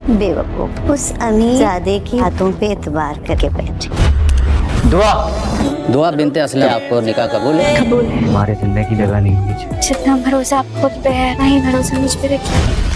बेवकूफ उस अमीरजादे की हाथों पे एतबार करके बैठे। दुआ बिनते असलम, आपको निकाह कबूल है? कबूल है। हमारे दिल में की जगह नहीं है। जितना भरोसा आप खुद पे है, नहीं भरोसा मुझ पे रखिए।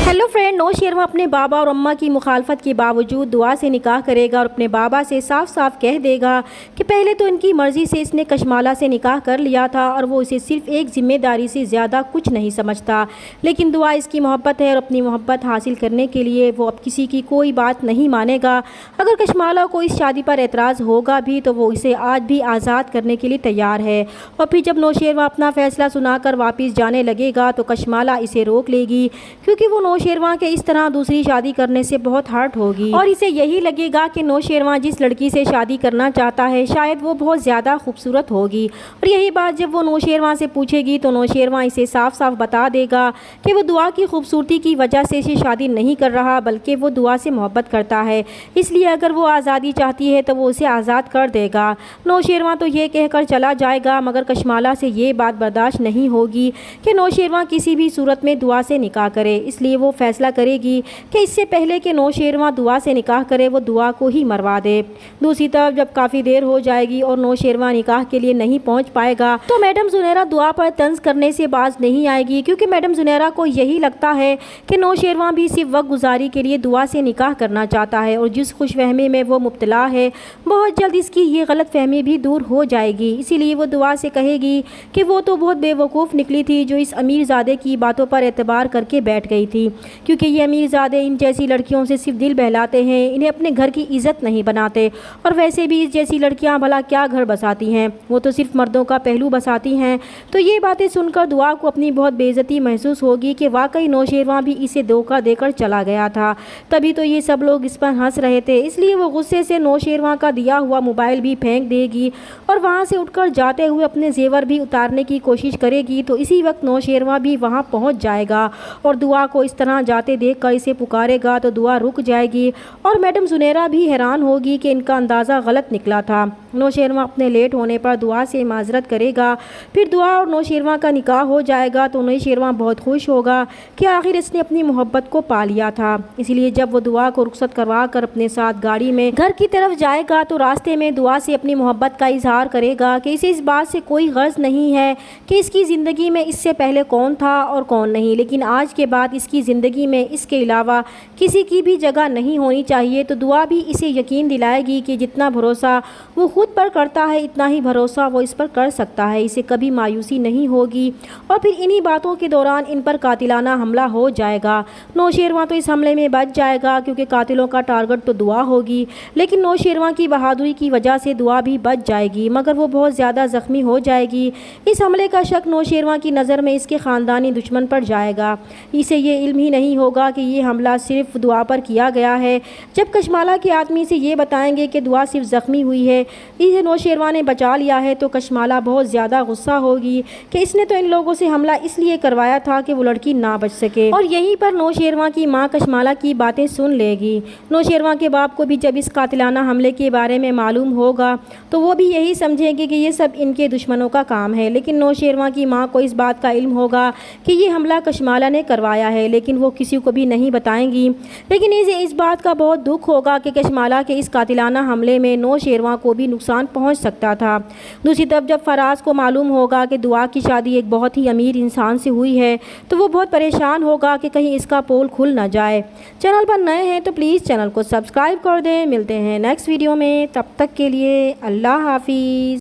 हेलो फ्रेंड, नौशेरवा अपने बाबा और अम्मा की मुखालफत के बावजूद दुआ से निकाह करेगा और अपने बाबा से साफ साफ कह देगा कि पहले तो इनकी मर्ज़ी से इसने कशमाला से निकाह कर लिया था और वो इसे सिर्फ एक ज़िम्मेदारी से ज़्यादा कुछ नहीं समझता, लेकिन दुआ इसकी मोहब्बत है और अपनी मोहब्बत हासिल करने के लिए वो अब किसी की कोई बात नहीं मानेगा। अगर कशमाला को इस शादी पर एतराज़ होगा भी तो वो इसे आज भी आज़ाद करने के लिए तैयार है। और फिर जब नौशेरवा अपना फ़ैसला सुनाकर वापस जाने लगेगा तो कशमाला इसे रोक लेगी, क्योंकि वो नौशेरवा के इस तरह दूसरी शादी करने से बहुत हर्ट होगी और इसे यही लगेगा कि नौशेरवा जिस लड़की से शादी करना चाहता है शायद वो बहुत ज़्यादा खूबसूरत होगी। और यही बात जब वो नौशेरवा से पूछेगी तो नौशेरवा इसे साफ साफ बता देगा कि वो दुआ की खूबसूरती की वजह से इसे शादी नहीं कर रहा, बल्कि वो दुआ से मोहब्बत करता है, इसलिए अगर वो आज़ादी चाहती है तो वो उसे आज़ाद कर देगा। नौशेरवा तो ये कहकर चला जाएगा, मगर कशमाला से ये बात बर्दाश्त नहीं होगी कि नौशेरवा किसी भी सूरत में दुआ से निकाह करे, इसलिए वो फैसला करेगी कि इससे पहले कि नौशेरवा दुआ से निकाह करे वो दुआ को ही मरवा दे। दूसरी तरफ जब काफ़ी देर हो जाएगी और नौशेरवा निकाह के लिए नहीं पहुंच पाएगा तो मैडम जुनैरा दुआ पर तंज करने से बाज नहीं आएगी, क्योंकि मैडम जुनैरा को यही लगता है कि नौशेरवा भी सिर्फ वक्त गुजारी के लिए दुआ से निकाह करना चाहता है और जिस खुशफहमी में वो मुब्तला है बहुत जल्द इसकी ये गलत फहमी भी दूर हो जाएगी। इसीलिए वो दुआ से कहेगी कि वो तो बहुत बेवकूफ़ निकली थी जो इस अमीरजादे की बातों पर एतबार करके बैठ गई थी, क्योंकि ये अमीरजादे इन जैसी लड़कियों से सिर्फ दिल बहलाते हैं, इन्हें अपने घर की इज़्ज़त नहीं बनाते। और वैसे भी इस जैसी लड़कियां भला क्या घर बसाती हैं, वो तो सिर्फ मर्दों का पहलू बसाती हैं। तो ये बातें सुनकर दुआ को अपनी बहुत बेइज्जती महसूस होगी कि वाकई नौशेरवा भी इसे धोखा देकर चला गया था, तभी तो ये सब लोग इस पर हंस रहे थे। इसलिए वो गुस्से से नौशेरवा का दिया हुआ मोबाइल भी फेंक देगी और वहाँ से उठकर जाते हुए अपने जेवर भी उतारने की कोशिश करेगी। तो इसी वक्त नौशेरवा भी वहाँ पहुँच जाएगा और दुआ को इस तरह जाते देख कर इसे पुकारेगा तो दुआ रुक जाएगी और मैडम जुनैरा भी हैरान होगी कि इनका अंदाज़ा गलत निकला था। नौशेरवा अपने लेट होने पर दुआ से माजरत करेगा, फिर दुआ और नौशेरवा का निकाह हो जाएगा तो नौशेरवा बहुत खुश होगा कि आखिर इसने अपनी मोहब्बत को पा लिया था। इसलिए जब वो दुआ को रुखसत करवा कर अपने साथ गाड़ी में घर की तरफ जाएगा तो रास्ते में दुआ से अपनी मोहब्बत का इजहार करेगा कि इसे इस बात से कोई गर्ज नहीं है कि इसकी ज़िंदगी में इससे पहले कौन था और कौन नहीं, लेकिन आज के बाद इसकी ज़िंदगी में इसके अलावा किसी की भी जगह नहीं होनी चाहिए। तो दुआ भी इसे यकीन दिलाएगी कि जितना भरोसा वो खुद पर करता है इतना ही भरोसा वो इस पर कर सकता है, इसे कभी मायूसी नहीं होगी। और फिर इन्हीं बातों के दौरान इन पर कातिलाना हमला हो जाएगा। नौशेरवा तो इस हमले में बच जाएगा क्योंकि कातिलों का टारगेट तो दुआ होगी, लेकिन नौशेरवा की बहादुरी की वजह से दुआ भी बच जाएगी, मगर वो बहुत ज़्यादा ज़ख्मी हो जाएगी। इस हमले का शक नौशेरवा की नज़र में इसके ख़ानदानी दुश्मन पर जाएगा। इसे ये इल्म ही नहीं होगा कि ये हमला सिर्फ दुआ पर किया गया है। जब कशमाला के आदमी से ये बताएंगे कि दुआ सिर्फ ज़ख्मी हुई है, इसे नौशेरवा ने बचा लिया है, तो कशमाला बहुत ज़्यादा गुस्सा होगी कि इसने तो इन लोगों से हमला इसलिए करवाया था कि वो लड़की ना बच सके। और यहीं पर नौशेरवा की माँ कशमाला की बातें सुन लेगी। नौशेरवा के बाप को भी जब इस कातिलाना हमले के बारे में मालूम होगा तो वो भी यही समझेंगे कि ये सब इनके दुश्मनों का काम है, लेकिन नौशेरवा की माँ को इस बात का इल्म होगा कि ये हमला कशमाला ने करवाया है, लेकिन वो किसी को भी नहीं बताएंगी। लेकिन इसे इस बात का बहुत दुख होगा कि कशमाला के इस कातिलाना हमले में नौशेरवा को भी नुकसान पहुंच सकता था। दूसरी तरफ जब फराज को मालूम होगा कि दुआ की शादी एक बहुत ही अमीर इंसान से हुई है तो वो बहुत परेशान होगा कि कहीं इसका पोल खुल ना जाए। चैनल पर नए हैं तो प्लीज़ चैनल को सब्सक्राइब कर दें। मिलते हैं नेक्स्ट वीडियो में, तब तक के लिए अल्लाह हाफिज़।